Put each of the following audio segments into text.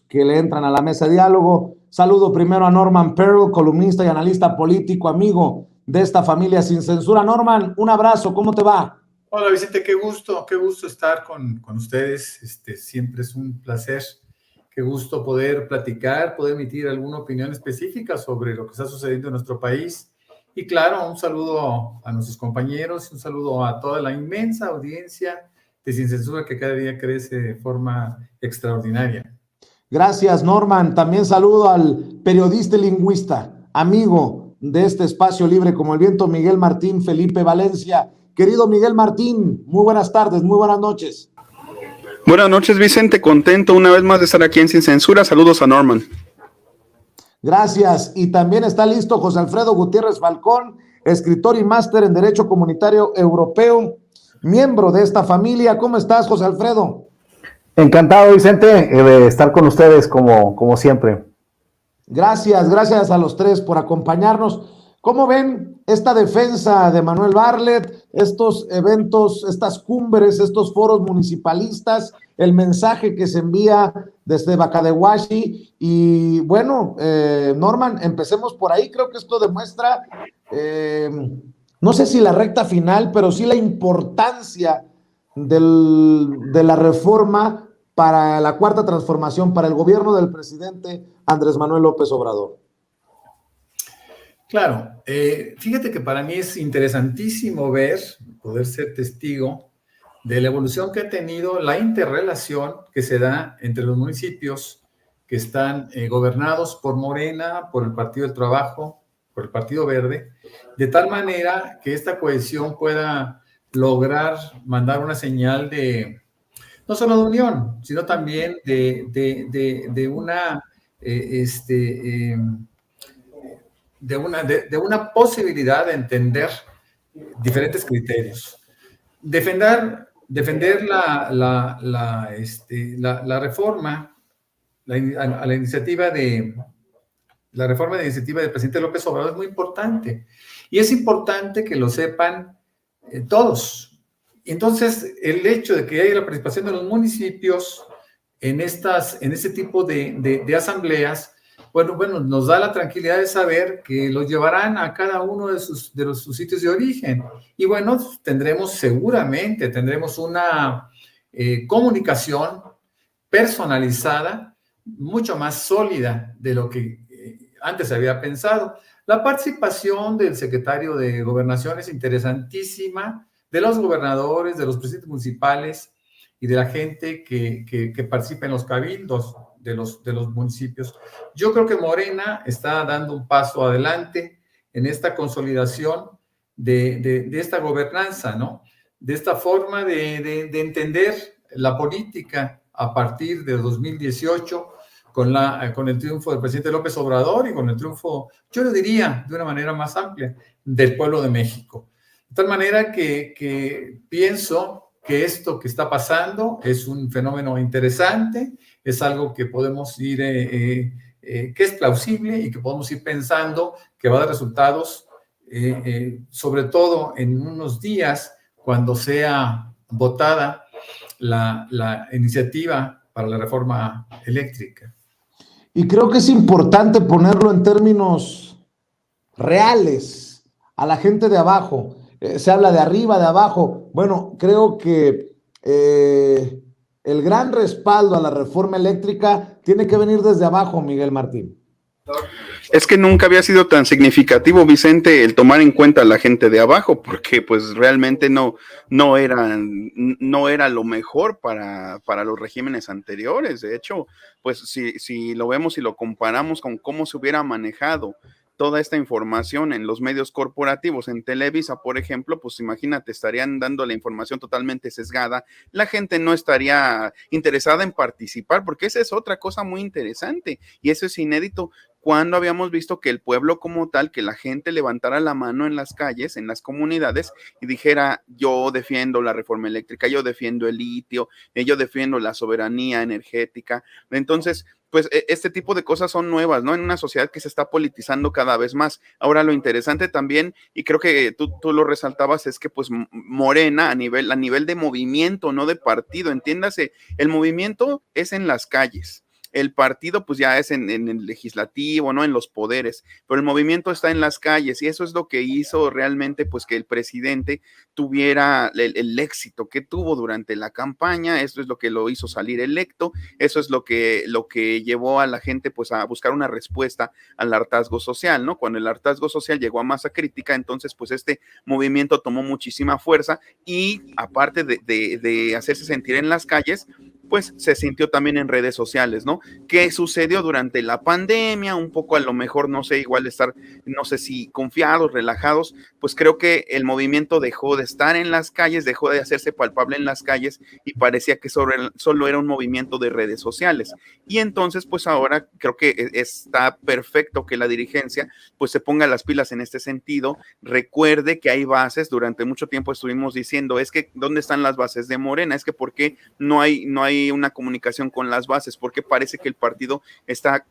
que le entran a la mesa de diálogo. Saludo primero a Norman Pearl, columnista y analista político, amigo de esta familia Sin Censura. Norman, un abrazo, ¿cómo te va? Hola Vicente, qué gusto estar con ustedes. Siempre es un placer, qué gusto poder platicar, poder emitir alguna opinión específica sobre lo que está sucediendo en nuestro país. Y claro, un saludo a nuestros compañeros, un saludo a toda la inmensa audiencia de Sin Censura que cada día crece de forma extraordinaria. Gracias, Norman. También saludo al periodista y lingüista, amigo de este espacio libre como el viento, Miguel Martín Felipe Valencia. Querido Miguel Martín, muy buenas tardes, muy buenas noches. Buenas noches, Vicente. Contento una vez más de estar aquí en Sin Censura. Saludos a Norman. Gracias. Y también está listo José Alfredo Gutiérrez Falcón, escritor y máster en Derecho Comunitario Europeo, miembro de esta familia. ¿Cómo estás, José Alfredo? Encantado, Vicente, de estar con ustedes como siempre. Gracias a los tres por acompañarnos. ¿Cómo ven esta defensa de Manuel Bartlett, estos eventos, estas cumbres, estos foros municipalistas, el mensaje que se envía desde Bacadehuashi? Y bueno, Norman, empecemos por ahí. Creo que esto demuestra, no sé si la recta final, pero sí la importancia de la reforma para la cuarta transformación, para el gobierno del presidente Andrés Manuel López Obrador. Claro, fíjate que para mí es interesantísimo poder ser testigo de la evolución que ha tenido la interrelación que se da entre los municipios que están gobernados por Morena, por el Partido del Trabajo, por el Partido Verde, de tal manera que esta cohesión pueda lograr mandar una señal de, no solo de unión, sino también de una posibilidad de entender diferentes criterios. Defender la reforma, a la iniciativa la reforma de iniciativa del presidente López Obrador es muy importante. Y es importante que lo sepan todos. Entonces, el hecho de que haya la participación de los municipios en este tipo de asambleas, bueno, nos da la tranquilidad de saber que los llevarán a cada uno de sus sitios de origen. Y bueno, seguramente tendremos una comunicación personalizada, mucho más sólida de lo que antes se había pensado. La participación del secretario de Gobernación es interesantísima, de los gobernadores, de los presidentes municipales y de la gente que participa en los cabildos de los municipios. Yo creo que Morena está dando un paso adelante en esta consolidación de esta gobernanza, ¿no? De esta forma de entender la política a partir de 2018 con el triunfo del presidente López Obrador y con el triunfo, yo lo diría de una manera más amplia, del pueblo de México. De tal manera que pienso que esto que está pasando es un fenómeno interesante, es algo que podemos ir, que es plausible y que podemos ir pensando que va a dar resultados, sobre todo en unos días cuando sea votada la iniciativa para la reforma eléctrica. Y creo que es importante ponerlo en términos reales a la gente de abajo. Se habla de arriba, de abajo. Bueno, creo que el gran respaldo a la reforma eléctrica tiene que venir desde abajo, Miguel Martín. Es que nunca había sido tan significativo, Vicente, el tomar en cuenta a la gente de abajo, porque pues realmente no era lo mejor para los regímenes anteriores. De hecho, pues si lo vemos y lo comparamos con cómo se hubiera manejado toda esta información en los medios corporativos, en Televisa, por ejemplo, pues imagínate, estarían dando la información totalmente sesgada, la gente no estaría interesada en participar, porque esa es otra cosa muy interesante, y eso es inédito. Cuando habíamos visto que el pueblo como tal, que la gente levantara la mano en las calles, en las comunidades, y dijera, yo defiendo la reforma eléctrica, yo defiendo el litio, yo defiendo la soberanía energética? Entonces, pues este tipo de cosas son nuevas, ¿no? En una sociedad que se está politizando cada vez más. Ahora, lo interesante también, y creo que tú lo resaltabas, es que pues Morena a nivel de movimiento, no de partido, entiéndase, el movimiento es en las calles. el partido pues ya es en el legislativo, ¿no? En los poderes, pero el movimiento está en las calles y eso es lo que hizo realmente pues que el presidente tuviera el éxito que tuvo durante la campaña, eso es lo que lo hizo salir electo, eso es lo que llevó a la gente pues a buscar una respuesta al hartazgo social, ¿no? Cuando el hartazgo social llegó a masa crítica, entonces pues este movimiento tomó muchísima fuerza y aparte de hacerse sentir en las calles, pues se sintió también en redes sociales, ¿no? ¿Qué sucedió durante la pandemia? Un poco a lo mejor, no sé, igual estar, no sé si confiados, relajados, pues creo que el movimiento dejó de estar en las calles, dejó de hacerse palpable en las calles y parecía que solo era un movimiento de redes sociales. Y entonces, pues ahora creo que está perfecto que la dirigencia pues se ponga las pilas en este sentido, recuerde que hay bases, durante mucho tiempo estuvimos diciendo, es que ¿dónde están las bases de Morena? Es que ¿por qué no hay una comunicación con las bases? Porque parece que el partido está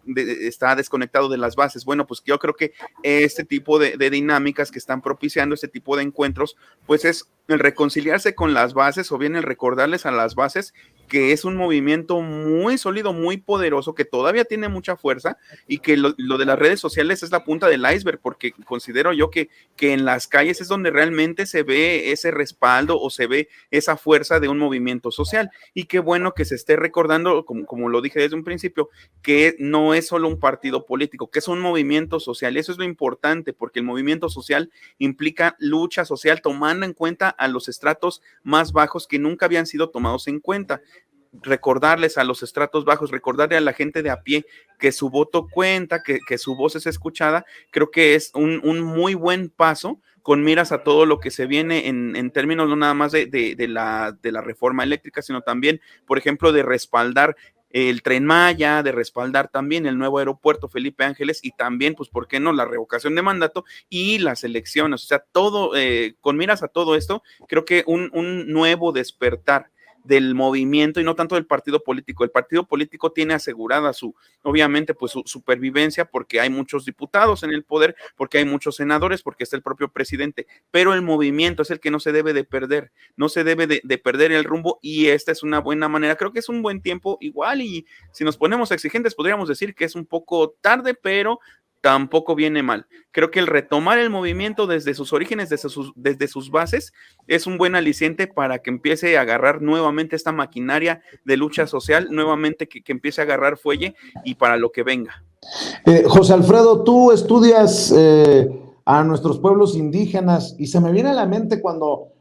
desconectado de las bases. Bueno, pues yo creo que este tipo de dinámicas que están propiciando este tipo de encuentros, pues es el reconciliarse con las bases o bien el recordarles a las bases que es un movimiento muy sólido, muy poderoso, que todavía tiene mucha fuerza y que lo de las redes sociales es la punta del iceberg, porque considero yo que en las calles es donde realmente se ve ese respaldo o se ve esa fuerza de un movimiento social. Y qué bueno que se esté recordando, como lo dije desde un principio, que no es solo un partido político, que es un movimiento social. Eso es lo importante, porque el movimiento social implica lucha social tomando en cuenta a los estratos más bajos que nunca habían sido tomados en cuenta. Recordarles a los estratos bajos, recordarle a la gente de a pie que su voto cuenta, que su voz es escuchada, creo que es un muy buen paso con miras a todo lo que se viene en términos no nada más de la reforma eléctrica, sino también, por ejemplo, de respaldar el Tren Maya, de respaldar también el nuevo aeropuerto Felipe Ángeles y también, pues, ¿por qué no?, la revocación de mandato y las elecciones. O sea, todo, con miras a todo esto, creo que un nuevo despertar del movimiento y no tanto del partido político. El partido político tiene asegurada obviamente, pues su supervivencia porque hay muchos diputados en el poder, porque hay muchos senadores, porque está el propio presidente, pero el movimiento es el que no se debe de perder, no se debe de perder el rumbo y esta es una buena manera. Creo que es un buen tiempo igual y si nos ponemos exigentes podríamos decir que es un poco tarde, pero tampoco viene mal. Creo que el retomar el movimiento desde sus orígenes, desde sus bases, es un buen aliciente para que empiece a agarrar nuevamente esta maquinaria de lucha social, nuevamente que empiece a agarrar fuelle y para lo que venga. José Alfredo, tú estudias a nuestros pueblos indígenas y se me viene a la mente cuando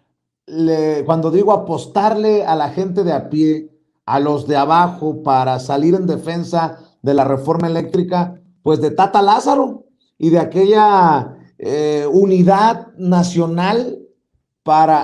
digo apostarle a la gente de a pie, a los de abajo para salir en defensa de la reforma eléctrica, pues de Tata Lázaro y de aquella unidad nacional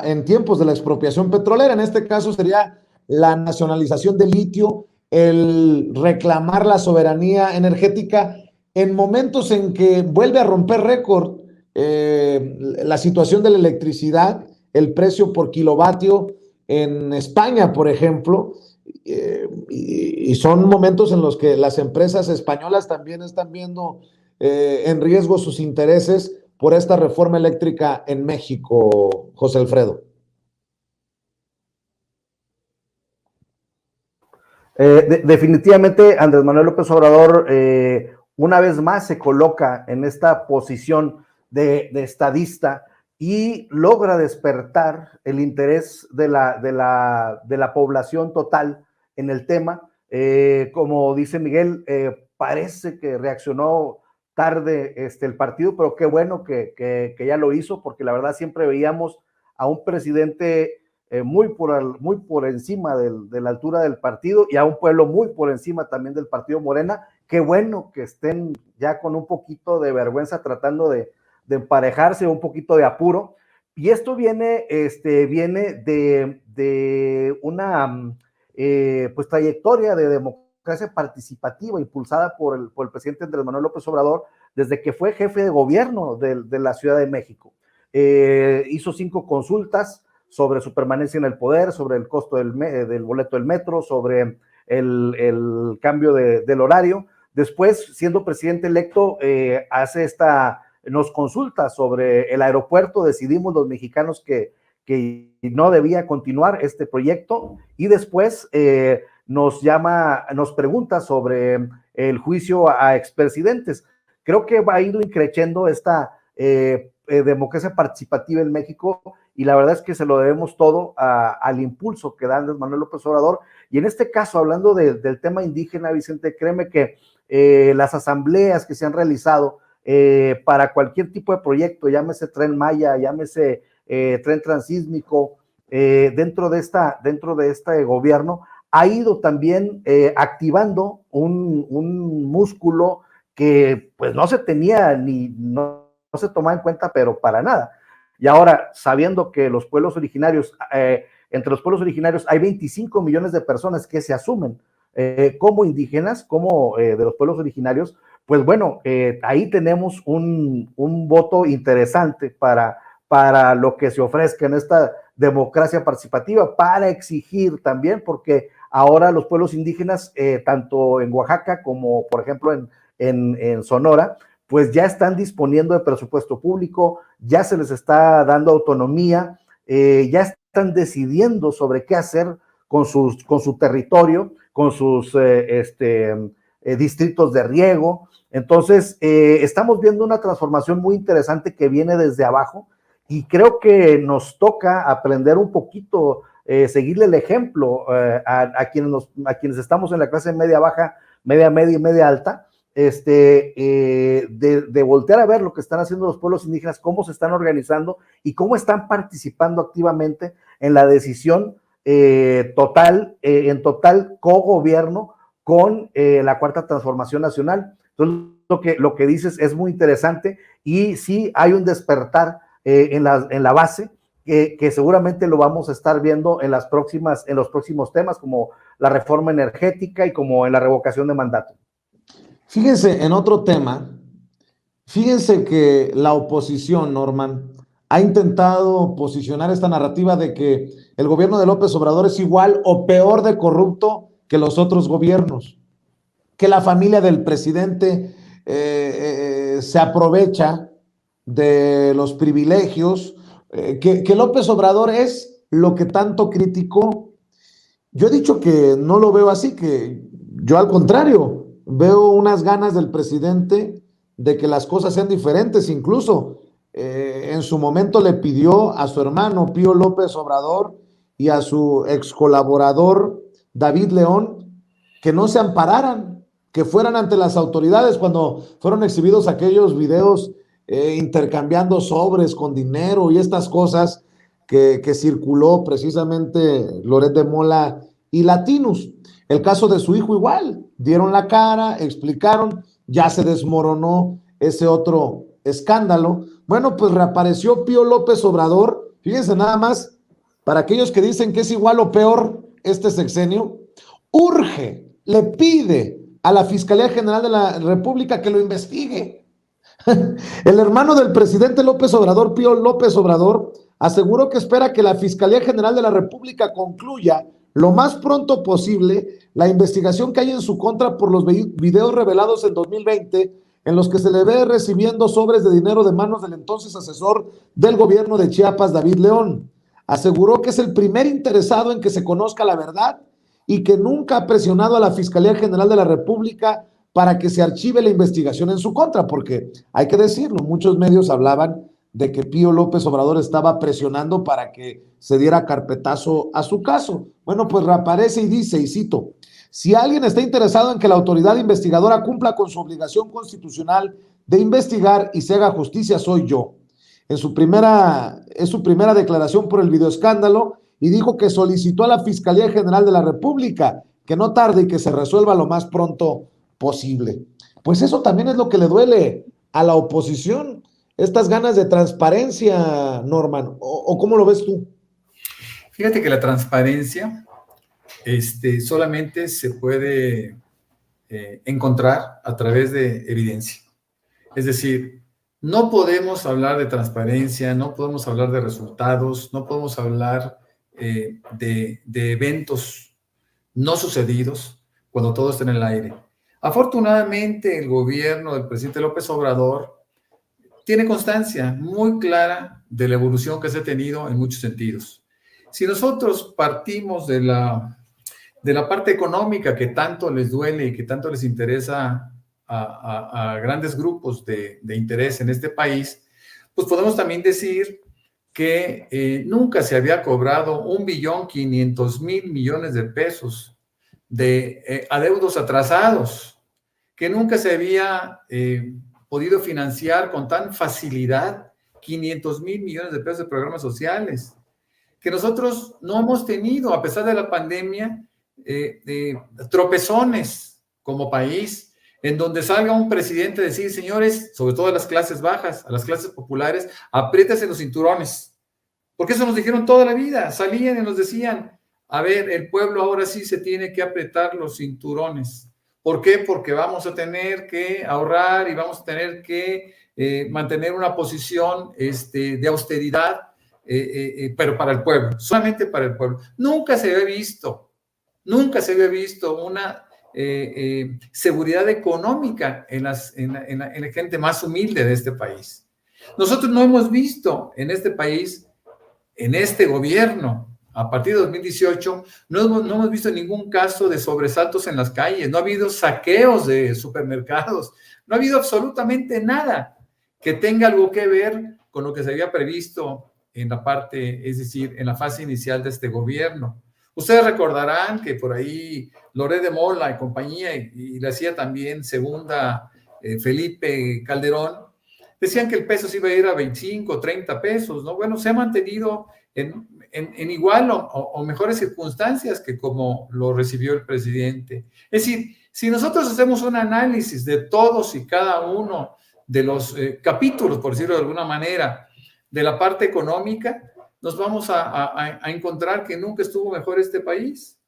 en tiempos de la expropiación petrolera. En este caso sería la nacionalización del litio, el reclamar la soberanía energética en momentos en que vuelve a romper récord la situación de la electricidad, el precio por kilovatio en España, por ejemplo, y son momentos en los que las empresas españolas también están viendo en riesgo sus intereses por esta reforma eléctrica en México, José Alfredo. Definitivamente Andrés Manuel López Obrador una vez más se coloca en esta posición de estadista y logra despertar el interés de la población total en el tema. Como dice Miguel, parece que reaccionó tarde el partido, pero qué bueno que ya lo hizo, porque la verdad siempre veíamos a un presidente muy por encima de la altura del partido y a un pueblo muy por encima también del partido Morena. Qué bueno que estén ya con un poquito de vergüenza tratando de emparejarse, un poquito de apuro. Y esto viene de una pues trayectoria de democracia participativa impulsada por el presidente Andrés Manuel López Obrador desde que fue jefe de gobierno de la Ciudad de México. Hizo 5 consultas sobre su permanencia en el poder, sobre el costo del boleto del metro, sobre el cambio del horario. Después, siendo presidente electo, nos consulta sobre el aeropuerto. Decidimos los mexicanos que no debía continuar este proyecto y después nos pregunta sobre el juicio a expresidentes. Creo que ha ido increciendo esta democracia participativa en México, y la verdad es que se lo debemos todo al impulso que da Andrés Manuel López Obrador. Y en este caso, hablando del tema indígena, Vicente, créeme que las asambleas que se han realizado para cualquier tipo de proyecto, llámese Tren Maya, llámese tren transísmico, dentro de este gobierno, ha ido también activando un músculo que pues no se tenía no se tomaba en cuenta, pero para nada. Y ahora, sabiendo que los pueblos originarios, entre los pueblos originarios hay 25 millones de personas que se asumen como indígenas, como de los pueblos originarios, pues bueno, ahí tenemos un voto interesante para lo que se ofrezca en esta democracia participativa, para exigir también, porque ahora los pueblos indígenas, tanto en Oaxaca como, por ejemplo, en Sonora, pues ya están disponiendo de presupuesto público, ya se les está dando autonomía, ya están decidiendo sobre qué hacer con su territorio, con sus distritos de riego. Entonces, estamos viendo una transformación muy interesante que viene desde abajo, y creo que nos toca aprender un poquito, seguirle el ejemplo a quienes estamos en la clase media baja, media y media alta, de voltear a ver lo que están haciendo los pueblos indígenas, cómo se están organizando y cómo están participando activamente en la decisión en total cogobierno con la Cuarta Transformación Nacional. Entonces, lo que dices es muy interesante, y sí hay un despertar en la base, que seguramente lo vamos a estar viendo en los próximos temas, como la reforma energética y como en la revocación de mandato. Fíjense en otro tema, fíjense que la oposición, Norman, ha intentado posicionar esta narrativa de que el gobierno de López Obrador es igual o peor de corrupto que los otros gobiernos, que la familia del presidente se aprovecha de los privilegios, que López Obrador es lo que tanto criticó. Yo he dicho que no lo veo así, que yo al contrario, veo unas ganas del presidente de que las cosas sean diferentes. Incluso en su momento le pidió a su hermano Pío López Obrador y a su ex colaborador David León que no se ampararan, que fueran ante las autoridades cuando fueron exhibidos aquellos videos intercambiando sobres con dinero y estas cosas que circuló precisamente Loret de Mola y Latinus. El caso de su hijo igual, dieron la cara, explicaron, ya se desmoronó ese otro escándalo. Bueno, pues reapareció Pío López Obrador. Fíjense nada más, para aquellos que dicen que es igual o peor este sexenio, urge, le pide a la Fiscalía General de la República que lo investigue. El hermano del presidente López Obrador, Pío López Obrador, aseguró que espera que la Fiscalía General de la República concluya lo más pronto posible la investigación que hay en su contra por los videos revelados en 2020 en los que se le ve recibiendo sobres de dinero de manos del entonces asesor del gobierno de Chiapas, David León. Aseguró que es el primer interesado en que se conozca la verdad y que nunca ha presionado a la Fiscalía General de la República para que se archive la investigación en su contra, porque hay que decirlo, muchos medios hablaban de que Pío López Obrador estaba presionando para que se diera carpetazo a su caso. Bueno, pues reaparece y dice, y cito, si alguien está interesado en que la autoridad investigadora cumpla con su obligación constitucional de investigar y se haga justicia, soy yo. Es su primera declaración por el videoescándalo y dijo que solicitó a la Fiscalía General de la República que no tarde y que se resuelva lo más pronto posible. Pues eso también es lo que le duele a la oposición, estas ganas de transparencia, Norman, ¿o cómo lo ves tú? Fíjate que la transparencia solamente se puede encontrar a través de evidencia. Es decir, no podemos hablar de transparencia, no podemos hablar de resultados, no podemos hablar de eventos no sucedidos cuando todo está en el aire. Afortunadamente, el gobierno del presidente López Obrador tiene constancia muy clara de la evolución que se ha tenido en muchos sentidos. Si nosotros partimos de de la parte económica que tanto les duele y que tanto les interesa a grandes grupos de interés en este país, pues podemos también decir que nunca se había cobrado 1.500.000.000.000 de pesos de adeudos atrasados, que nunca se había podido financiar con tan facilidad 500.000 millones de pesos de programas sociales, que nosotros no hemos tenido, a pesar de la pandemia, tropezones como país, en donde salga un presidente a decir, señores, sobre todo a las clases bajas, a las clases populares, apriétense los cinturones, porque eso nos dijeron toda la vida, salían y nos decían, a ver, el pueblo ahora sí se tiene que apretar los cinturones. ¿Por qué? Porque vamos a tener que ahorrar y vamos a tener que mantener una posición de austeridad, pero para el pueblo, solamente para el pueblo. Nunca se había visto una seguridad económica en la gente más humilde de este país. Nosotros no hemos visto en este país, en este gobierno, a partir de 2018, no hemos visto ningún caso de sobresaltos en las calles, no ha habido saqueos de supermercados, no ha habido absolutamente nada que tenga algo que ver con lo que se había previsto en la parte, es decir, en la fase inicial de este gobierno. Ustedes recordarán que por ahí Loret de Mola y compañía, y le hacía también segunda Felipe Calderón, decían que el peso se iba a ir a 25, 30 pesos, ¿no? Bueno, se ha mantenido en igual o mejores circunstancias que como lo recibió el presidente. Es decir, si nosotros hacemos un análisis de todos y cada uno de los capítulos, por decirlo de alguna manera, de la parte económica, nos vamos a encontrar que nunca estuvo mejor este país.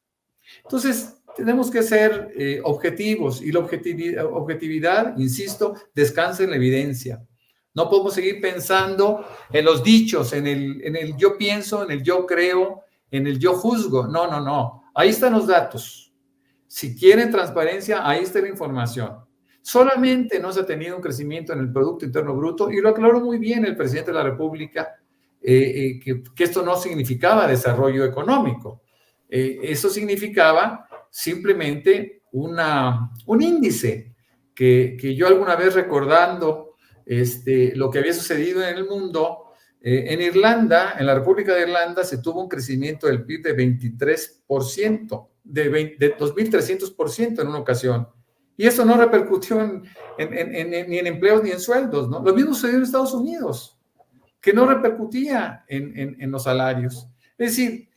Entonces, tenemos que ser objetivos, y la objetividad, insisto, descansa en la evidencia. No podemos seguir pensando en los dichos, en el yo pienso, en el yo creo, en el yo juzgo. No, no, no. Ahí están los datos. Si quieren transparencia, ahí está la información. Solamente no se ha tenido un crecimiento en el Producto Interno Bruto, y lo aclaró muy bien el presidente de la República, que esto no significaba desarrollo económico. Eso significaba simplemente un índice que yo alguna vez recordando lo que había sucedido en el mundo, en Irlanda, en la República de Irlanda, se tuvo un crecimiento del PIB de 23%, de 2.300% en una ocasión. Y eso no repercutió ni en empleos ni en sueldos, ¿no? Lo mismo sucedió en Estados Unidos, que no repercutía en los salarios. Es decir,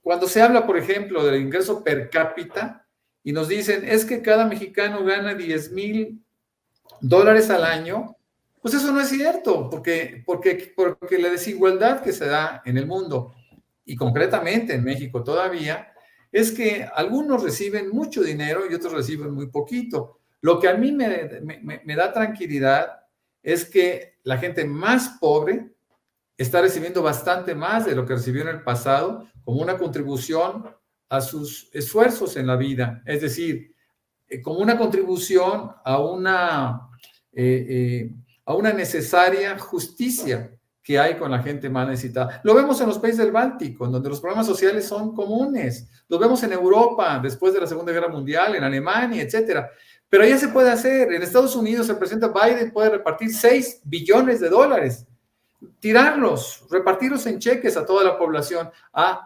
cuando se habla, por ejemplo, del ingreso per cápita y nos dicen, es que cada mexicano gana $10,000 al año, pues eso no es cierto, porque la desigualdad que se da en el mundo, y concretamente en México todavía, es que algunos reciben mucho dinero y otros reciben muy poquito. Lo que a mí me da tranquilidad es que la gente más pobre está recibiendo bastante más de lo que recibió en el pasado como una contribución a sus esfuerzos en la vida. Es decir, como una contribución a una necesaria justicia que hay con la gente más necesitada. Lo vemos en los países del Báltico, en donde los programas sociales son comunes. Lo vemos en Europa, después de la Segunda Guerra Mundial, en Alemania, etcétera. Pero ya se puede hacer. En Estados Unidos el presidente Biden puede repartir $6 billones, tirarlos, repartirlos en cheques a toda la población.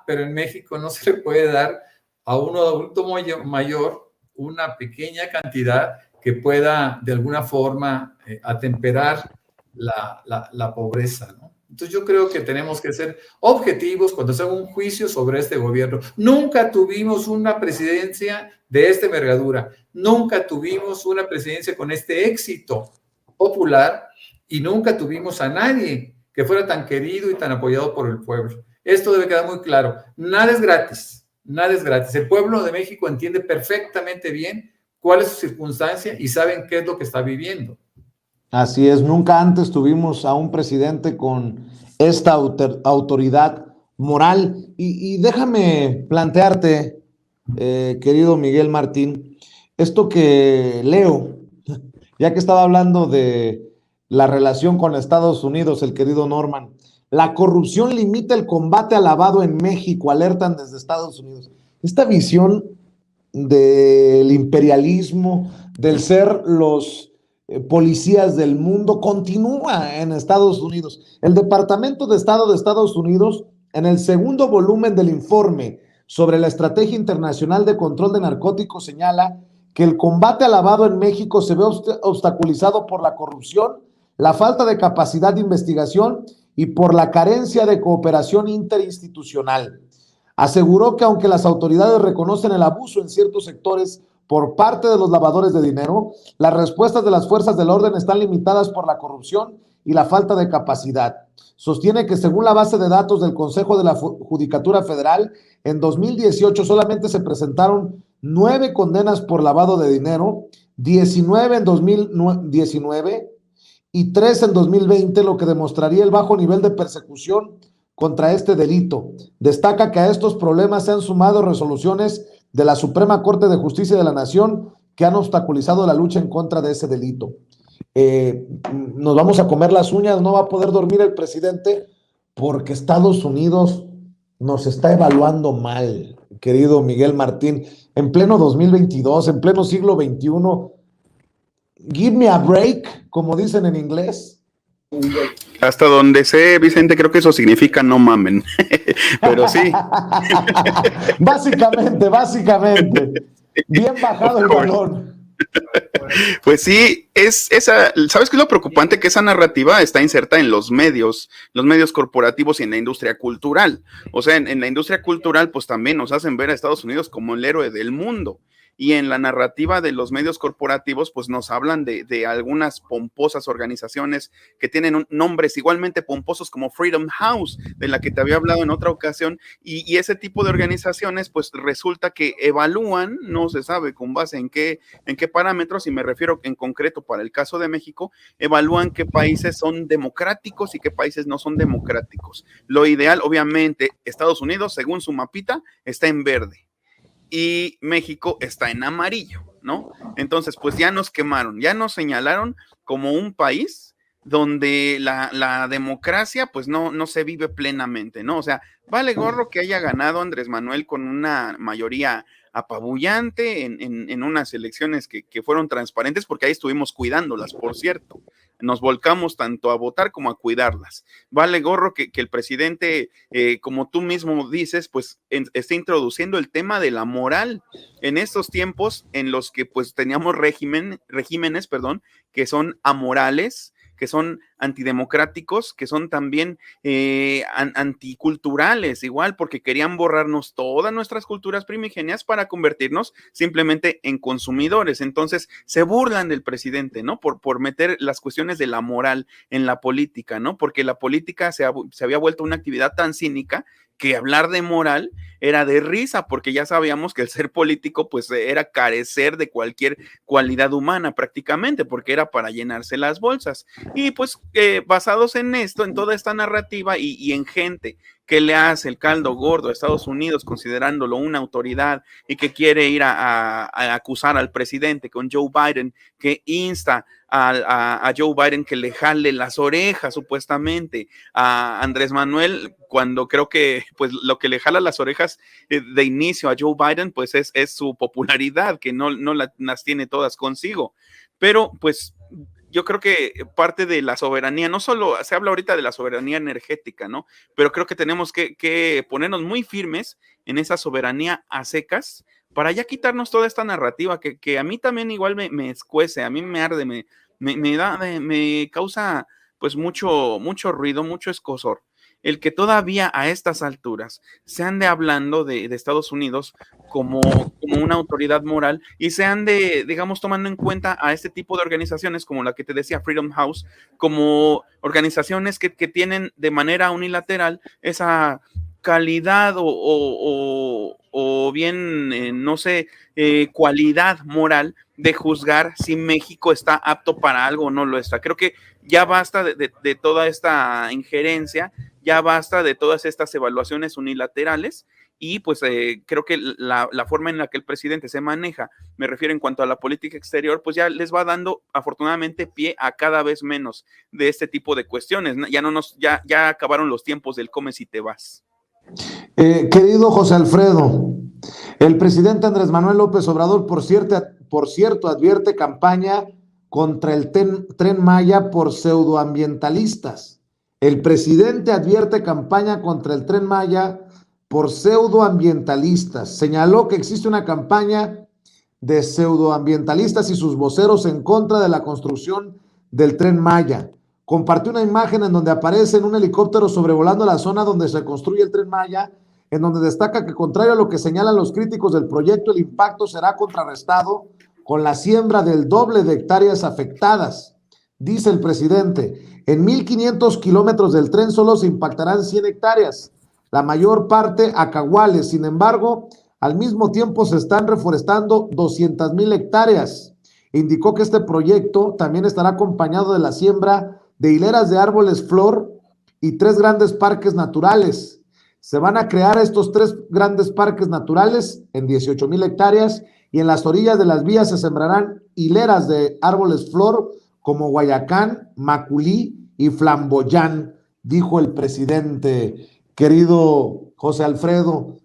Pero en México no se le puede dar a un adulto mayor una pequeña cantidad que pueda de alguna forma atemperar la pobreza, ¿no? Entonces yo creo que tenemos que ser objetivos cuando se haga un juicio sobre este gobierno. Nunca tuvimos una presidencia de esta envergadura, nunca tuvimos una presidencia con este éxito popular y nunca tuvimos a nadie que fuera tan querido y tan apoyado por el pueblo. Esto debe quedar muy claro. Nada es gratis, nada es gratis. El pueblo de México entiende perfectamente bien cuál es su circunstancia y saben qué es lo que está viviendo. Así es, nunca antes tuvimos a un presidente con esta autoridad moral. Y déjame plantearte, querido Miguel Martín, esto que leo, ya que estaba hablando de la relación con Estados Unidos, el querido Norman, la corrupción limita el combate al lavado en México, alertan desde Estados Unidos. esta visión del imperialismo, del ser los policías del mundo, continúa en Estados Unidos. El Departamento de Estado de Estados Unidos, en el segundo volumen del informe sobre la Estrategia Internacional de Control de Narcóticos, señala que el combate al lavado en México se ve obstaculizado por la corrupción, la falta de capacidad de investigación y por la carencia de cooperación interinstitucional. Aseguró que aunque las autoridades reconocen el abuso en ciertos sectores por parte de los lavadores de dinero, las respuestas de las fuerzas del orden están limitadas por la corrupción y la falta de capacidad. Sostiene que según la base de datos del Consejo de la Judicatura Federal, en 2018 solamente se presentaron 9 condenas por lavado de dinero, 19 en 2019 y 3 en 2020, lo que demostraría el bajo nivel de persecución contra este delito. Destaca que a estos problemas se han sumado resoluciones de la Suprema Corte de Justicia de la Nación que han obstaculizado la lucha en contra de ese delito. Nos vamos a comer las uñas, no va a poder dormir el presidente porque Estados Unidos nos está evaluando mal, querido Miguel Martín, en pleno 2022, en pleno siglo XXI. Give me a break, como dicen en inglés. Hasta donde sé, Vicente, creo que eso significa no mamen, pero sí. Básicamente. Bien bajado el balón. Pues sí, ¿sabes qué es lo preocupante? Que esa narrativa está inserta en los medios corporativos y en la industria cultural. O sea, en la industria cultural, pues también nos hacen ver a Estados Unidos como el héroe del mundo. Y en la narrativa de los medios corporativos, pues nos hablan de algunas pomposas organizaciones que tienen nombres igualmente pomposos como Freedom House, de la que te había hablado en otra ocasión, y ese tipo de organizaciones, pues resulta que evalúan, no se sabe con base en qué parámetros, y me refiero en concreto para el caso de México, evalúan qué países son democráticos y qué países no son democráticos. Lo ideal, obviamente, Estados Unidos, según su mapita, está en verde. Y México está en amarillo, ¿no? Entonces, pues ya nos quemaron, ya nos señalaron como un país donde la democracia, pues no se vive plenamente, ¿no? O sea, vale gorro que haya ganado Andrés Manuel con una mayoría apabullante en unas elecciones que fueron transparentes, porque ahí estuvimos cuidándolas, por cierto. Nos volcamos tanto a votar como a cuidarlas. Vale gorro que el presidente, como tú mismo dices, pues esté introduciendo el tema de la moral en estos tiempos en los que pues teníamos regímenes, que son amorales, que son antidemocráticos, que son también anticulturales, igual, porque querían borrarnos todas nuestras culturas primigenias para convertirnos simplemente en consumidores. Entonces, se burlan del presidente, ¿no? Por meter las cuestiones de la moral en la política, ¿no? Porque la política se había vuelto una actividad tan cínica que hablar de moral era de risa, porque ya sabíamos que el ser político pues era carecer de cualquier cualidad humana prácticamente, porque era para llenarse las bolsas. Y pues basados en esto, en toda esta narrativa y en gente que le hace el caldo gordo a Estados Unidos considerándolo una autoridad y que quiere ir a acusar al presidente con Joe Biden, que insta a Joe Biden que le jale las orejas supuestamente a Andrés Manuel, cuando creo que pues lo que le jala las orejas de inicio a Joe Biden pues es su popularidad, que no las tiene todas consigo, pero pues yo creo que parte de la soberanía, no solo se habla ahorita de la soberanía energética, ¿no? Pero creo que tenemos que ponernos muy firmes en esa soberanía a secas para ya quitarnos toda esta narrativa que a mí también igual me escuece, a mí me arde, me causa pues mucho ruido, mucho escozor. El que todavía a estas alturas se ande hablando de Estados Unidos como una autoridad moral y se ande, digamos, tomando en cuenta a este tipo de organizaciones como la que te decía, Freedom House, como organizaciones que tienen de manera unilateral esa calidad o bien, no sé, cualidad moral de juzgar si México está apto para algo o no lo está. Creo que ya basta de toda esta injerencia, ya basta de todas estas evaluaciones unilaterales y pues creo que la forma en la que el presidente se maneja, me refiero en cuanto a la política exterior, pues ya les va dando afortunadamente pie a cada vez menos de este tipo de cuestiones. Ya acabaron los tiempos del come si te vas. Querido José Alfredo, el presidente Andrés Manuel López Obrador, por cierto, advierte campaña contra el Tren Maya por pseudoambientalistas. El presidente advierte campaña contra el Tren Maya por pseudoambientalistas. Señaló que existe una campaña de pseudoambientalistas y sus voceros en contra de la construcción del Tren Maya. Compartió una imagen en donde aparece en un helicóptero sobrevolando la zona donde se construye el Tren Maya, en donde destaca que, contrario a lo que señalan los críticos del proyecto, el impacto será contrarrestado con la siembra del doble de hectáreas afectadas. Dice el presidente, en 1,500 kilómetros del tren solo se impactarán 100 hectáreas, la mayor parte acahuales. Sin embargo, al mismo tiempo se están reforestando 200,000 hectáreas. Indicó que este proyecto también estará acompañado de la siembra de hileras de árboles flor y 3 grandes parques naturales. Se van a crear estos 3 grandes parques naturales en 18,000 hectáreas y en las orillas de las vías se sembrarán hileras de árboles flor como Guayacán, Maculí y Flamboyán, dijo el presidente. Querido José Alfredo,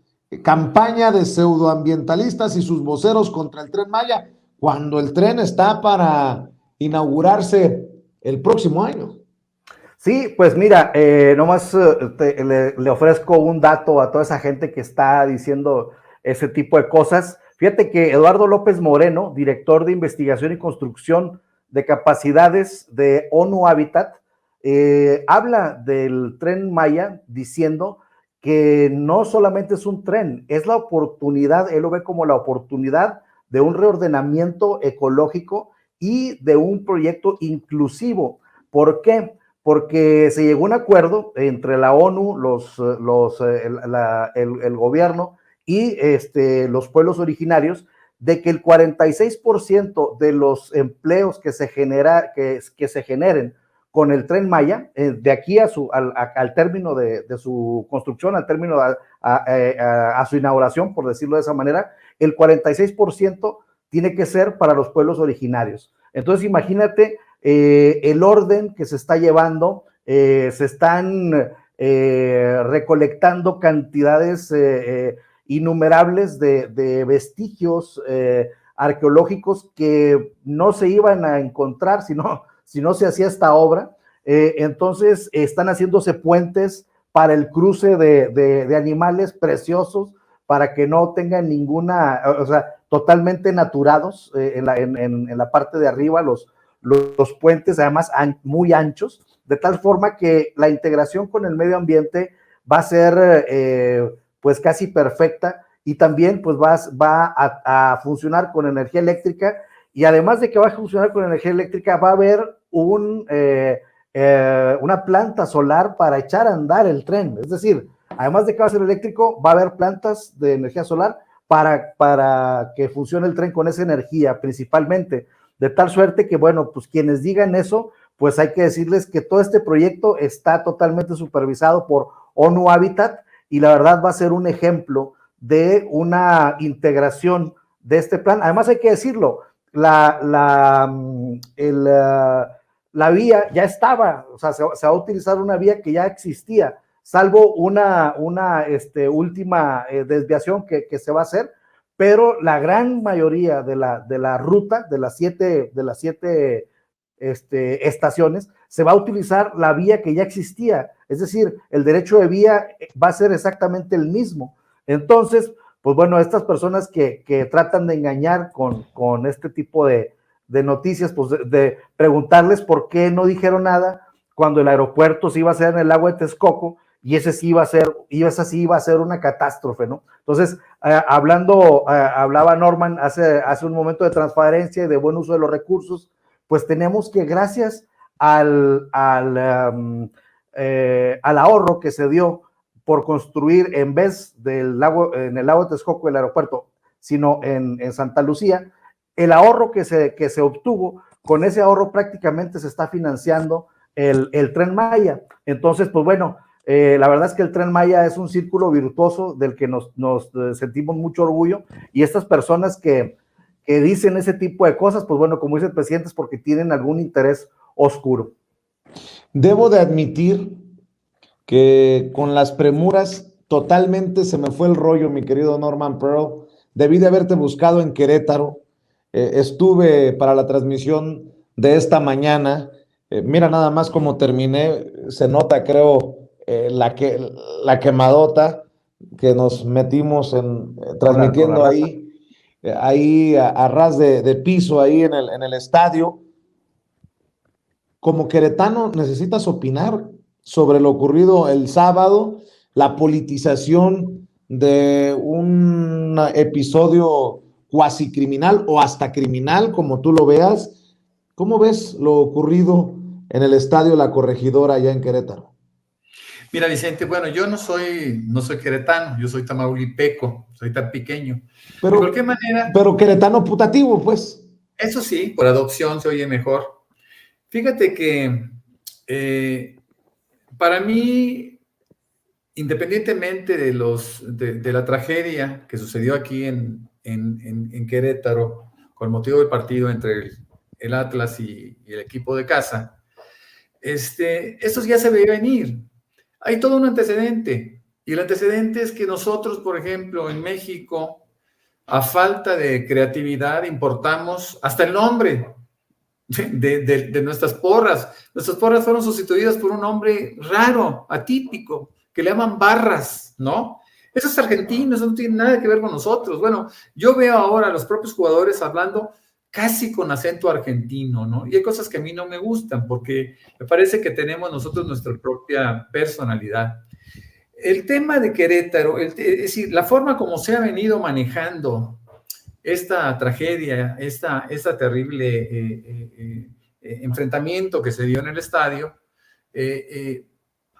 campaña de pseudoambientalistas y sus voceros contra el Tren Maya, cuando el tren está para inaugurarse el próximo año. Sí, pues mira, nomás le ofrezco un dato a toda esa gente que está diciendo ese tipo de cosas. Fíjate que Eduardo López Moreno, director de Investigación y Construcción de Capacidades de ONU Habitat, habla del Tren Maya diciendo que no solamente es un tren, es la oportunidad, él lo ve como la oportunidad de un reordenamiento ecológico y de un proyecto inclusivo. ¿Por qué? Porque se llegó a un acuerdo entre la ONU, el gobierno y los pueblos originarios de que el 46% de los empleos que se generen con el Tren Maya, de aquí al término de su construcción, al término a su inauguración, por decirlo de esa manera, el 46% tiene que ser para los pueblos originarios. Entonces, imagínate el orden que se está llevando, se están recolectando cantidades innumerables de vestigios arqueológicos que no se iban a encontrar si no se hacía esta obra. Entonces están haciéndose puentes para el cruce de animales preciosos, para que no tengan ninguna, o sea, totalmente naturados en la parte de arriba, los puentes, además muy anchos, de tal forma que la integración con el medio ambiente va a ser pues casi perfecta, y también pues va a funcionar con energía eléctrica, y además de que va a funcionar con energía eléctrica, va a haber una planta solar para echar a andar el tren. Es decir, además de que va a ser eléctrico, va a haber plantas de energía solar para que funcione el tren con esa energía principalmente, de tal suerte que, bueno, pues quienes digan eso, pues hay que decirles que todo este proyecto está totalmente supervisado por ONU Habitat, y la verdad va a ser un ejemplo de una integración de este plan. Además hay que decirlo, la vía ya estaba, o sea, se va a utilizar una vía que ya existía, salvo una última desviación que se va a hacer, pero la gran mayoría de la ruta, de las siete estaciones, se va a utilizar la vía que ya existía. Es decir, el derecho de vía va a ser exactamente el mismo. Entonces, pues bueno, estas personas que tratan de engañar con este tipo de noticias, pues de preguntarles por qué no dijeron nada cuando el aeropuerto se iba a hacer en el lago de Texcoco, y esa sí iba a ser una catástrofe, ¿no? Entonces, hablaba Norman hace un momento de transparencia y de buen uso de los recursos, pues tenemos que, gracias al ahorro que se dio por construir, en vez en el lago de Texcoco, el aeropuerto, sino en Santa Lucía, el ahorro que se obtuvo, con ese ahorro prácticamente se está financiando el Tren Maya. Entonces, pues bueno, la verdad es que el Tren Maya es un círculo virtuoso del que nos sentimos mucho orgullo, y estas personas que dicen ese tipo de cosas, pues bueno, como dice el presidente, es porque tienen algún interés oscuro. Debo de admitir que con las premuras totalmente se me fue el rollo, mi querido Norman Pearl. Debí de haberte buscado en Querétaro. Estuve para la transmisión de esta mañana. Mira nada más cómo terminé. Se nota, creo, la quemadota que nos metimos transmitiendo ahí a ras de piso, ahí en el estadio. Como queretano, necesitas opinar sobre lo ocurrido el sábado, la politización de un episodio cuasi criminal o hasta criminal, como tú lo veas. ¿Cómo ves lo ocurrido en el estadio La Corregidora allá en Querétaro? Mira, Vicente, bueno, yo no soy queretano, yo soy tamaulipeco, soy tan pequeño. Pero, de cualquier manera... Pero queretano putativo, pues. Eso sí, por adopción se oye mejor. Fíjate que para mí, independientemente de la tragedia que sucedió aquí en Querétaro, con motivo del partido entre el Atlas y el equipo de casa, esto ya se veía venir. Hay todo un antecedente, y el antecedente es que nosotros, por ejemplo, en México, a falta de creatividad, importamos hasta el nombre de nuestras porras. Nuestras porras fueron sustituidas por un nombre raro, atípico, que le llaman barras, ¿no? Eso es argentino, eso no tiene nada que ver con nosotros. Bueno, yo veo ahora a los propios jugadores hablando casi con acento argentino, ¿no? Y hay cosas que a mí no me gustan, porque me parece que tenemos nosotros nuestra propia personalidad. El tema de Querétaro, es decir, la forma como se ha venido manejando esta tragedia, esta terrible enfrentamiento que se dio en el estadio,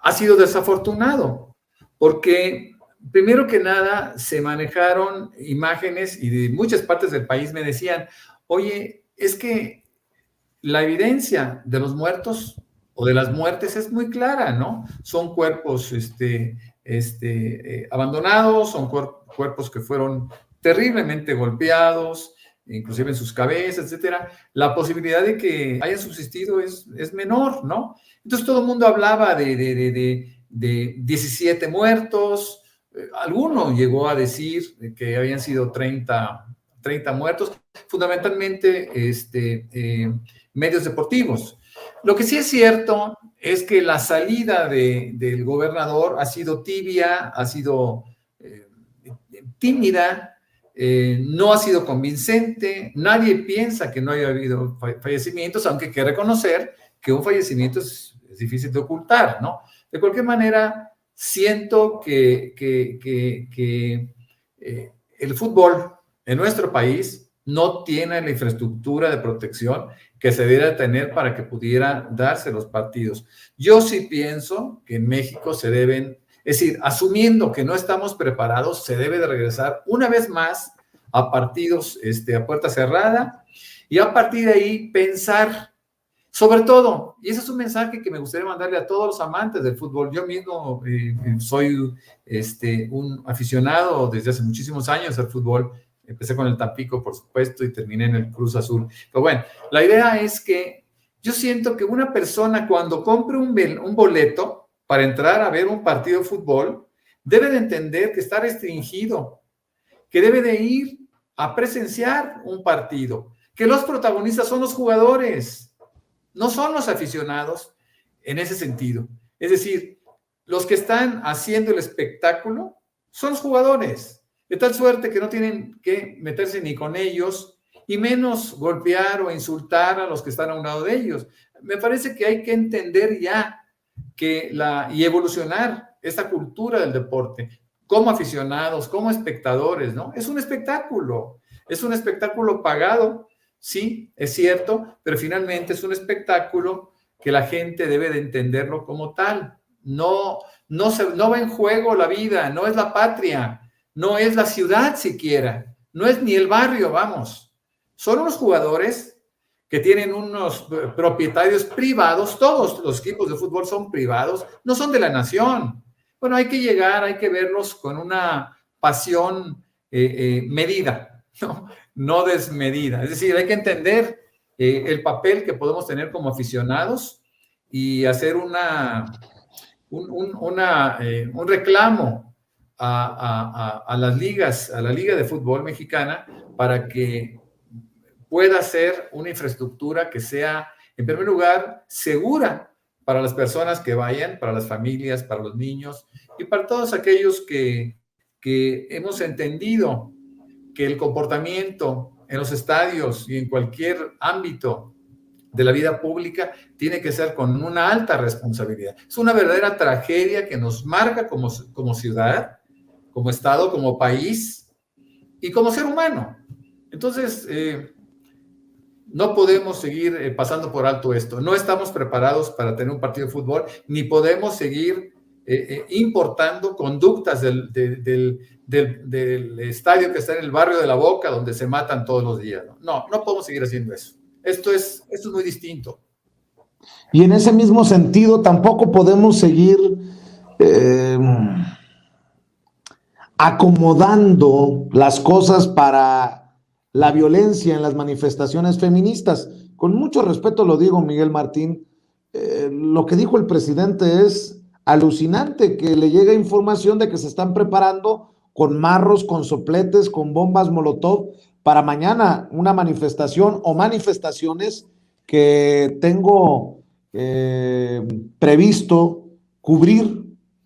ha sido desafortunado, porque primero que nada se manejaron imágenes y de muchas partes del país me decían, oye, es que la evidencia de los muertos o de las muertes es muy clara, ¿no? Son cuerpos abandonados, son cuerpos que fueron terriblemente golpeados, inclusive en sus cabezas, etcétera. La posibilidad de que hayan subsistido es menor, ¿no? Entonces todo el mundo hablaba de 17 muertos, alguno llegó a decir que habían sido 30 muertos, fundamentalmente medios deportivos. Lo que sí es cierto es que la salida del gobernador ha sido tibia, ha sido tímida, no ha sido convincente, nadie piensa que no haya habido fallecimientos, aunque hay que reconocer que un fallecimiento es difícil de ocultar, ¿no? De cualquier manera, siento que el fútbol en nuestro país no tiene la infraestructura de protección que se debiera tener para que pudiera darse los partidos. Yo sí pienso que en México se deben, es decir, asumiendo que no estamos preparados, se debe de regresar una vez más a partidos a puerta cerrada y a partir de ahí pensar, sobre todo, y ese es un mensaje que me gustaría mandarle a todos los amantes del fútbol. Yo mismo soy un aficionado desde hace muchísimos años al fútbol. Empecé con el Tampico, por supuesto, y terminé en el Cruz Azul. Pero bueno, la idea es que yo siento que una persona cuando compre un boleto para entrar a ver un partido de fútbol, debe de entender que está restringido, que debe de ir a presenciar un partido, que los protagonistas son los jugadores, no son los aficionados en ese sentido. Es decir, los que están haciendo el espectáculo son los jugadores, de tal suerte que no tienen que meterse ni con ellos y menos golpear o insultar a los que están a un lado de ellos. Me parece que hay que entender ya y evolucionar esta cultura del deporte como aficionados, como espectadores, ¿no? Es un espectáculo pagado, sí, es cierto, pero finalmente es un espectáculo que la gente debe de entenderlo como tal. No va en juego la vida, no es la patria, no es la ciudad siquiera, no es ni el barrio, vamos. Son unos jugadores que tienen unos propietarios privados, todos los equipos de fútbol son privados, no son de la nación. Bueno, hay que verlos con una pasión medida, no desmedida. Es decir, hay que entender el papel que podemos tener como aficionados y hacer un reclamo a las ligas, a la Liga de Fútbol Mexicana, para que pueda ser una infraestructura que sea, en primer lugar, segura para las personas que vayan, para las familias, para los niños y para todos aquellos que hemos entendido que el comportamiento en los estadios y en cualquier ámbito de la vida pública tiene que ser con una alta responsabilidad. Es una verdadera tragedia que nos marca como ciudad, como Estado, como país y como ser humano. Entonces, no podemos seguir pasando por alto esto. No estamos preparados para tener un partido de fútbol, ni podemos seguir importando conductas del estadio que está en el barrio de La Boca, donde se matan todos los días. No podemos seguir haciendo eso. Esto es muy distinto. Y en ese mismo sentido, tampoco podemos seguir acomodando las cosas para la violencia en las manifestaciones feministas. Con mucho respeto lo digo, Miguel Martín, lo que dijo el presidente es alucinante, que le llega información de que se están preparando con marros, con sopletes, con bombas Molotov para mañana una manifestación o manifestaciones que tengo previsto cubrir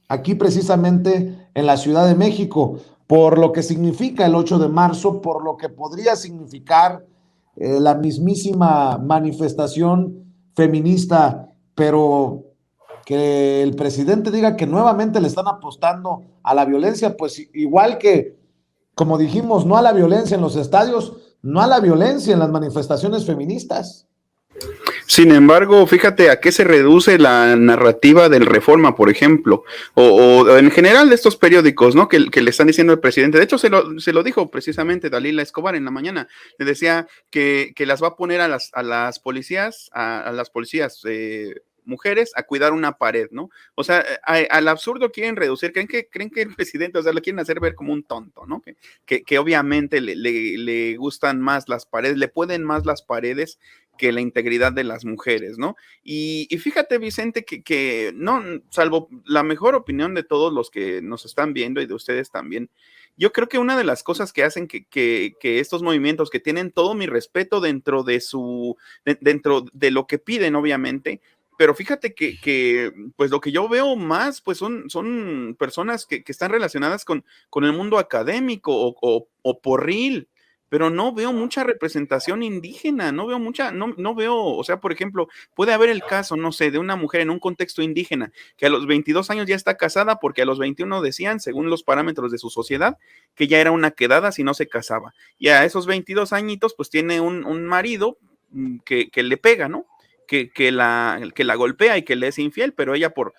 aquí precisamente en la Ciudad de México, por lo que significa el 8 de marzo, por lo que podría significar la mismísima manifestación feminista, pero que el presidente diga que nuevamente le están apostando a la violencia, pues igual que, como dijimos, no a la violencia en los estadios, no a la violencia en las manifestaciones feministas. Sin embargo, fíjate a qué se reduce la narrativa del Reforma, por ejemplo, o en general de estos periódicos, ¿no? Que le están diciendo al presidente. De hecho, se lo dijo precisamente Dalila Escobar en la mañana. Le decía que las va a poner a las policías, mujeres a cuidar una pared, ¿no? O sea, al absurdo quieren reducir, creen que el presidente, o sea, lo quieren hacer ver como un tonto, ¿no? Que obviamente le gustan más las paredes, le pueden más las paredes que la integridad de las mujeres, ¿no? Y fíjate, Vicente, que no, salvo la mejor opinión de todos los que nos están viendo y de ustedes también, yo creo que una de las cosas que hacen que estos movimientos, que tienen todo mi respeto dentro de lo que piden, obviamente, pero fíjate que pues lo que yo veo más, pues son personas que están relacionadas con el mundo académico o porril, pero no veo mucha representación indígena, no veo, o sea, por ejemplo, puede haber el caso, no sé, de una mujer en un contexto indígena que a los 22 años ya está casada porque a los 21 decían, según los parámetros de su sociedad, que ya era una quedada si no se casaba. Y a esos 22 añitos, pues tiene un marido que le pega, ¿no? Que la golpea y que le es infiel, pero ella por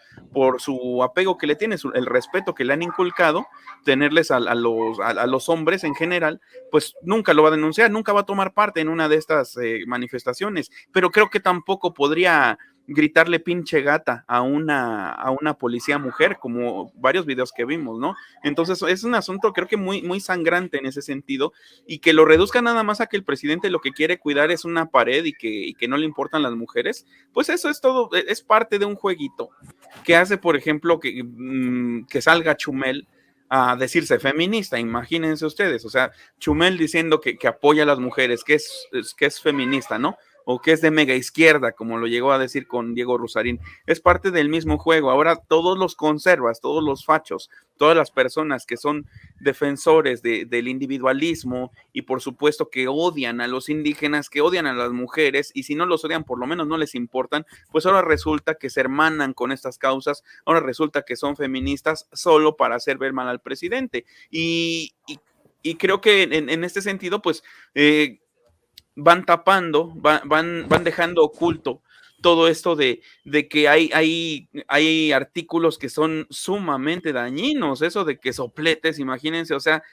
su apego que le tiene, el respeto que le han inculcado, tenerles a los hombres en general, pues nunca lo va a denunciar, nunca va a tomar parte en una de estas manifestaciones, pero creo que tampoco podría gritarle pinche gata a una policía mujer, como varios videos que vimos, ¿no? Entonces es un asunto creo que muy, muy sangrante en ese sentido, y que lo reduzca nada más a que el presidente lo que quiere cuidar es una pared y que no le importan las mujeres, pues eso es todo, es parte de un jueguito que hace, por ejemplo, que salga Chumel a decirse feminista, imagínense ustedes, o sea, Chumel diciendo que apoya a las mujeres, que es feminista, ¿no? O que es de mega izquierda, como lo llegó a decir con Diego Rusarín, es parte del mismo juego. Ahora todos los conservas, todos los fachos, todas las personas que son defensores del individualismo y por supuesto que odian a los indígenas, que odian a las mujeres, y si no los odian por lo menos no les importan, pues ahora resulta que se hermanan con estas causas, ahora resulta que son feministas solo para hacer ver mal al presidente. Y creo que en este sentido, pues van tapando, van dejando oculto todo esto de que hay artículos que son sumamente dañinos, eso de que sopletes, imagínense, o sea,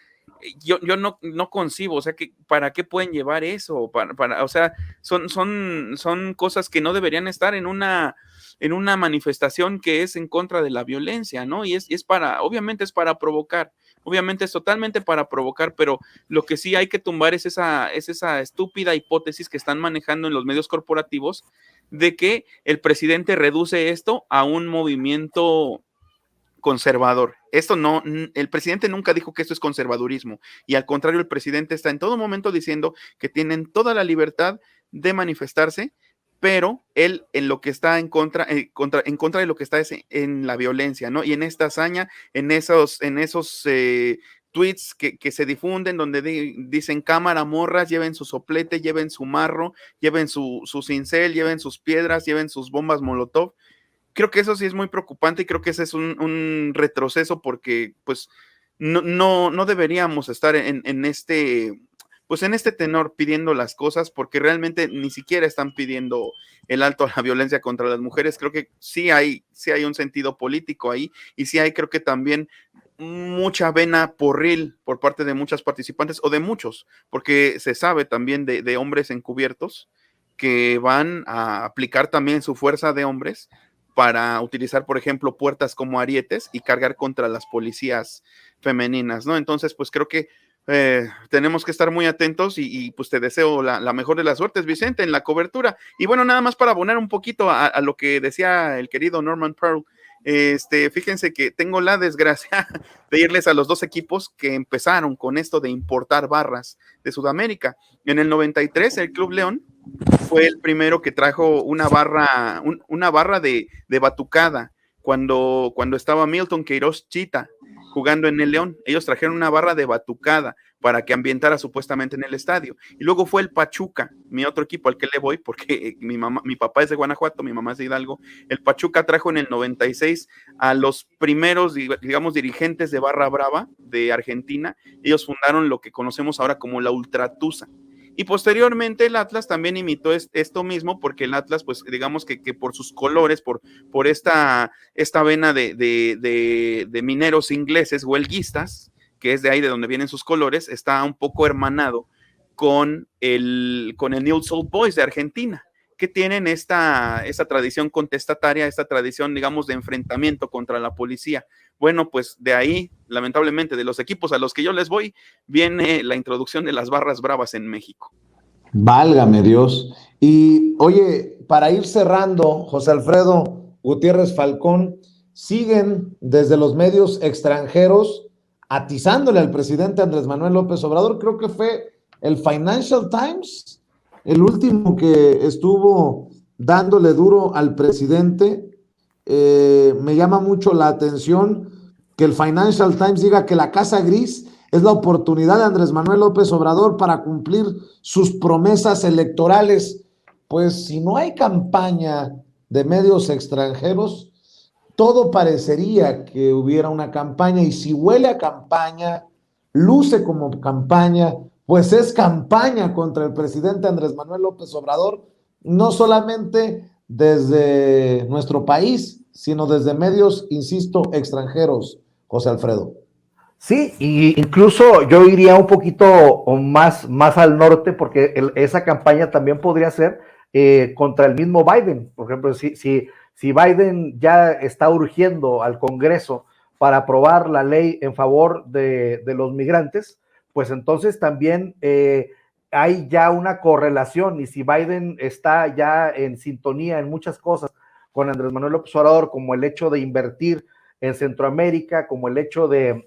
yo no concibo, o sea, que ¿para qué pueden llevar eso? O sea, son cosas que no deberían estar en una manifestación que es en contra de la violencia, ¿no? Y es obviamente es para provocar, obviamente es totalmente para provocar, pero lo que sí hay que tumbar es esa estúpida hipótesis que están manejando en los medios corporativos de que el presidente reduce esto a un movimiento conservador. Esto no, el presidente nunca dijo que esto es conservadurismo, y al contrario, el presidente está en todo momento diciendo que tienen toda la libertad de manifestarse, pero él en lo que está en contra de lo que está es en la violencia, ¿no? Y en esta hazaña, en esos tweets que se difunden donde dicen cámara, morras, lleven su soplete, lleven su marro, lleven su cincel, lleven sus piedras, lleven sus bombas molotov. Creo que eso sí es muy preocupante, y creo que ese es un retroceso, porque pues no deberíamos estar en este, pues en este tenor pidiendo las cosas, porque realmente ni siquiera están pidiendo el alto a la violencia contra las mujeres. Creo que sí hay un sentido político ahí, y sí hay, creo que también mucha vena porril por parte de muchas participantes, o de muchos, porque se sabe también de hombres encubiertos que van a aplicar también su fuerza de hombres para utilizar, por ejemplo, puertas como arietes y cargar contra las policías femeninas, ¿no? Entonces, pues creo que tenemos que estar muy atentos, y pues te deseo la mejor de las suertes, Vicente, en la cobertura. Y bueno, nada más para abonar un poquito a lo que decía el querido Norman Pearl. Fíjense que tengo la desgracia de irles a los dos equipos que empezaron con esto de importar barras de Sudamérica. En el 93, el Club León fue el primero que trajo una barra de batucada cuando estaba Milton Queiroz Chita jugando en el León. Ellos trajeron una barra de batucada para que ambientara supuestamente en el estadio. Y luego fue el Pachuca, mi otro equipo al que le voy, porque mi papá es de Guanajuato, mi mamá es de Hidalgo. El Pachuca trajo en el 96 a los primeros, digamos, dirigentes de Barra Brava de Argentina. Ellos fundaron lo que conocemos ahora como la Ultratusa. Y posteriormente el Atlas también imitó esto mismo, porque el Atlas, pues digamos que por sus colores, por esta vena de mineros ingleses, huelguistas, que es de ahí de donde vienen sus colores, está un poco hermanado con el Newell's Old Boys de Argentina, que tienen esta tradición contestataria, esta tradición, digamos, de enfrentamiento contra la policía. Bueno, pues de ahí, lamentablemente, de los equipos a los que yo les voy, viene la introducción de las barras bravas en México. Válgame Dios. Y oye, para ir cerrando, José Alfredo Gutiérrez Falcón, siguen desde los medios extranjeros atizándole al presidente Andrés Manuel López Obrador. Creo que fue el Financial Times el último que estuvo dándole duro al presidente. Me llama mucho la atención que el Financial Times diga que la Casa Gris es la oportunidad de Andrés Manuel López Obrador para cumplir sus promesas electorales. Pues si no hay campaña de medios extranjeros, todo parecería que hubiera una campaña, y si huele a campaña, luce como campaña, pues es campaña contra el presidente Andrés Manuel López Obrador, no solamente desde nuestro país, sino desde medios, insisto, extranjeros, José Alfredo. Sí, y incluso yo iría un poquito más al norte, porque esa campaña también podría ser contra el mismo Biden. Por ejemplo, si Biden ya está urgiendo al Congreso para aprobar la ley en favor de los migrantes, pues entonces también hay ya una correlación, y si Biden está ya en sintonía en muchas cosas con Andrés Manuel López Obrador, como el hecho de invertir en Centroamérica, como el hecho de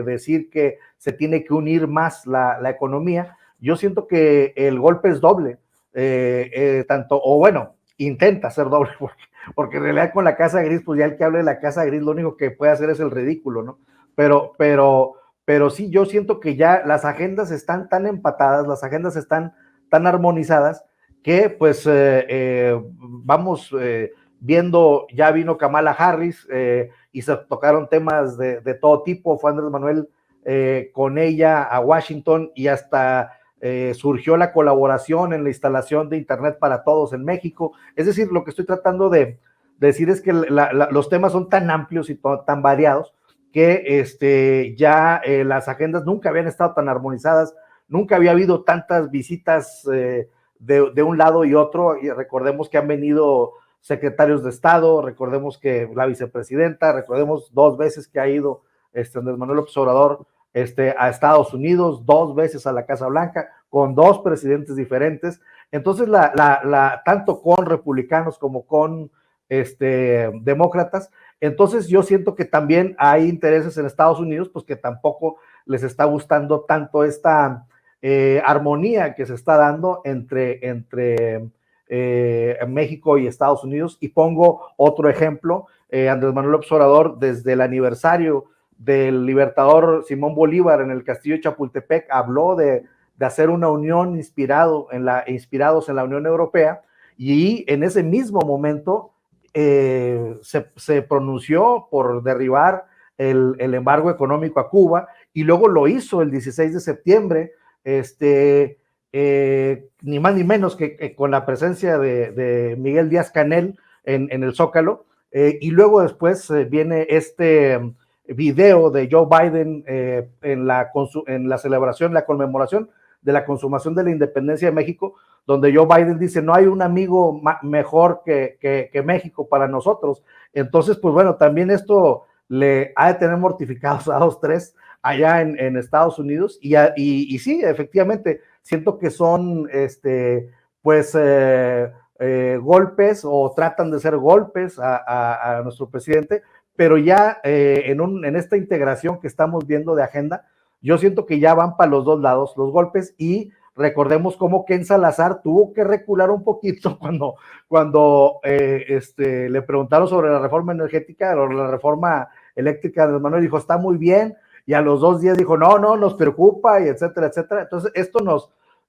decir que se tiene que unir más la economía, yo siento que el golpe es doble, intenta ser doble, porque en realidad con la Casa Gris, pues ya el que hable de la Casa Gris lo único que puede hacer es el ridículo, ¿no? Pero sí, yo siento que ya las agendas están tan empatadas, las agendas están tan armonizadas, que pues vamos viendo, ya vino Kamala Harris y se tocaron temas de todo tipo. Fue Andrés Manuel con ella a Washington, y hasta surgió la colaboración en la instalación de Internet para Todos en México. Es decir, lo que estoy tratando de decir es que los temas son tan amplios y tan variados, que ya las agendas nunca habían estado tan armonizadas, nunca había habido tantas visitas de un lado y otro. Y recordemos que han venido secretarios de Estado, recordemos que la vicepresidenta, recordemos 2 veces que ha ido Andrés Manuel López Obrador a Estados Unidos, 2 veces a la Casa Blanca, con 2 presidentes diferentes. Entonces, tanto con republicanos como con demócratas, Entonces yo siento que también hay intereses en Estados Unidos, pues que tampoco les está gustando tanto esta armonía que se está dando entre México y Estados Unidos. Y pongo otro ejemplo, Andrés Manuel López Obrador, desde el aniversario del libertador Simón Bolívar en el Castillo de Chapultepec, habló de hacer una unión inspirados en la Unión Europea, y en ese mismo momento se pronunció por derribar el embargo económico a Cuba, y luego lo hizo el 16 de septiembre, ni más ni menos que con la presencia de Miguel Díaz-Canel en el Zócalo, y luego después viene este video de Joe Biden en la celebración, la conmemoración de la consumación de la independencia de México, donde Joe Biden dice, no hay un amigo mejor que México para nosotros. Entonces, pues bueno, también esto le ha de tener mortificados a 2-3 allá en Estados Unidos, y sí, efectivamente, siento que son, golpes, o tratan de ser golpes a nuestro presidente, pero ya en esta integración que estamos viendo de agenda, yo siento que ya van para los dos lados los golpes, y recordemos cómo Ken Salazar tuvo que recular un poquito cuando le preguntaron sobre la reforma energética o la reforma eléctrica de Manuel, dijo, está muy bien, y a los 2 días dijo, no, nos preocupa, y etcétera, etcétera. Entonces, esto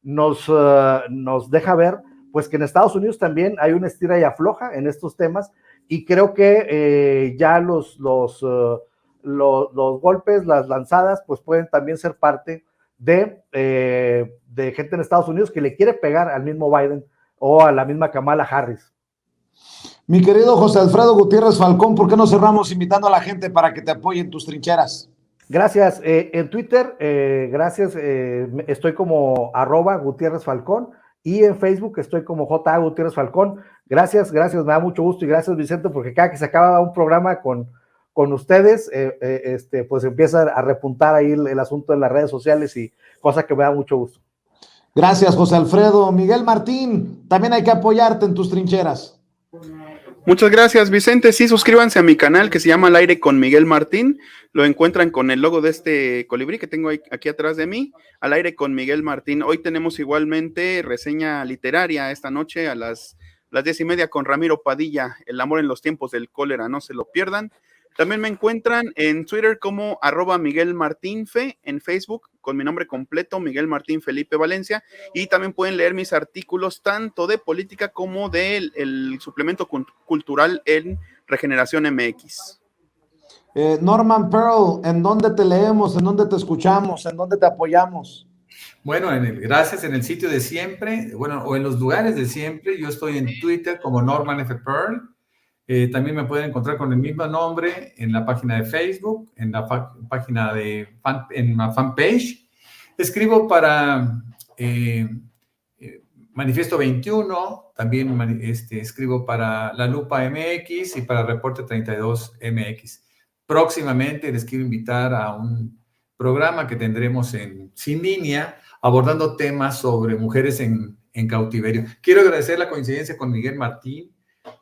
nos deja ver, pues, que en Estados Unidos también hay una estira y afloja en estos temas, y creo que ya los golpes, las lanzadas, pues pueden también ser parte de gente en Estados Unidos que le quiere pegar al mismo Biden o a la misma Kamala Harris. Mi querido José Alfredo Gutiérrez Falcón, ¿por qué no cerramos invitando a la gente para que te apoye en tus trincheras? Gracias. En Twitter, gracias, estoy como @Gutiérrez Falcón, y en Facebook estoy como J. Gutiérrez Falcón. Gracias, me da mucho gusto, y gracias, Vicente, porque cada que se acaba un programa con ustedes, pues empieza a repuntar ahí el asunto en las redes sociales, y cosa que me da mucho gusto. Gracias, José Alfredo. Miguel Martín, también hay que apoyarte en tus trincheras. Muchas gracias, Vicente. Sí, suscríbanse a mi canal que se llama Al Aire con Miguel Martín. Lo encuentran con el logo de este colibrí que tengo aquí atrás de mí, Al Aire con Miguel Martín. Hoy tenemos igualmente reseña literaria esta noche a las 10:30 con Ramiro Padilla, El amor en los tiempos del cólera, no se lo pierdan. También me encuentran en Twitter como @MiguelMartinfe, en Facebook con mi nombre completo, Miguel Martín Felipe Valencia, y también pueden leer mis artículos tanto de política como del suplemento cultural en Regeneración MX. Norman Pearl, ¿en dónde te leemos? ¿En dónde te escuchamos? ¿En dónde te apoyamos? Bueno, gracias, en el sitio de siempre, bueno, o en los lugares de siempre. Yo estoy en Twitter como Norman F. Pearl. También me pueden encontrar con el mismo nombre en la página de Facebook, en la página en la fanpage. Escribo para Manifiesto 21, también escribo para La Lupa MX y para Reporte 32 MX. Próximamente les quiero invitar a un programa que tendremos Sin Línea, abordando temas sobre mujeres en cautiverio. Quiero agradecer la coincidencia con Miguel Martín,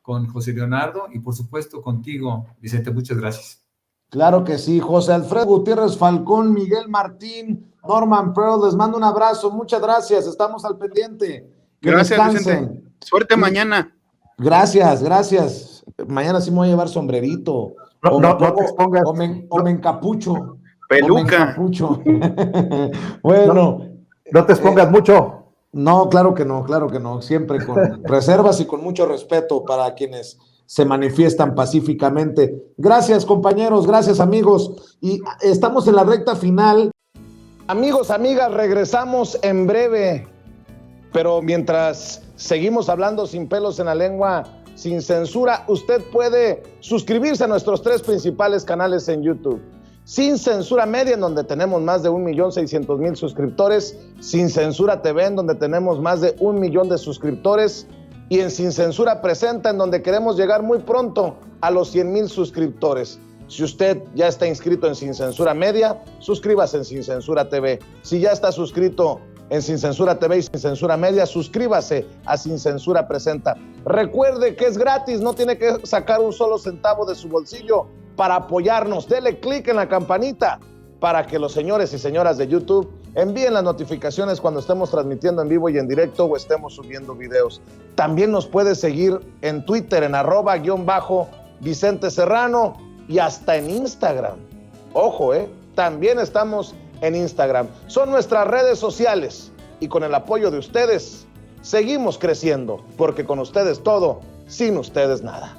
con José Leonardo, y por supuesto contigo, Vicente. Muchas gracias. Claro que sí. José Alfredo Gutiérrez Falcón, Miguel Martín, Norman Pearl, les mando un abrazo. Muchas gracias. Estamos al pendiente. Que gracias, descansen. Vicente. Suerte mañana. Gracias. Mañana sí me voy a llevar sombrerito. No te expongas. O me encapucho. Peluca. Bueno. No te expongas mucho. No, claro que no, siempre con reservas y con mucho respeto para quienes se manifiestan pacíficamente. Gracias, compañeros, gracias, amigos, y estamos en la recta final. Amigos, amigas, regresamos en breve, pero mientras seguimos hablando sin pelos en la lengua, sin censura, usted puede suscribirse a nuestros 3 principales canales en YouTube. Sin Censura Media, en donde tenemos más de 1,600,000 suscriptores, Sin Censura TV, en donde tenemos más de 1 millón de suscriptores, y en Sin Censura Presenta, en donde queremos llegar muy pronto a los 100,000 suscriptores. Si usted ya está inscrito en Sin Censura Media, suscríbase en Sin Censura TV. Si ya está suscrito en Sin Censura TV y Sin Censura Media, suscríbase a Sin Censura Presenta. Recuerde que es gratis, no tiene que sacar un solo centavo de su bolsillo para apoyarnos. Dele clic en la campanita para que los señores y señoras de YouTube envíen las notificaciones cuando estemos transmitiendo en vivo y en directo o estemos subiendo videos. También nos puede seguir en Twitter en @Vicente Serrano y hasta en Instagram. Ojo, también estamos en Instagram. Son nuestras redes sociales y con el apoyo de ustedes seguimos creciendo, porque con ustedes todo, sin ustedes nada.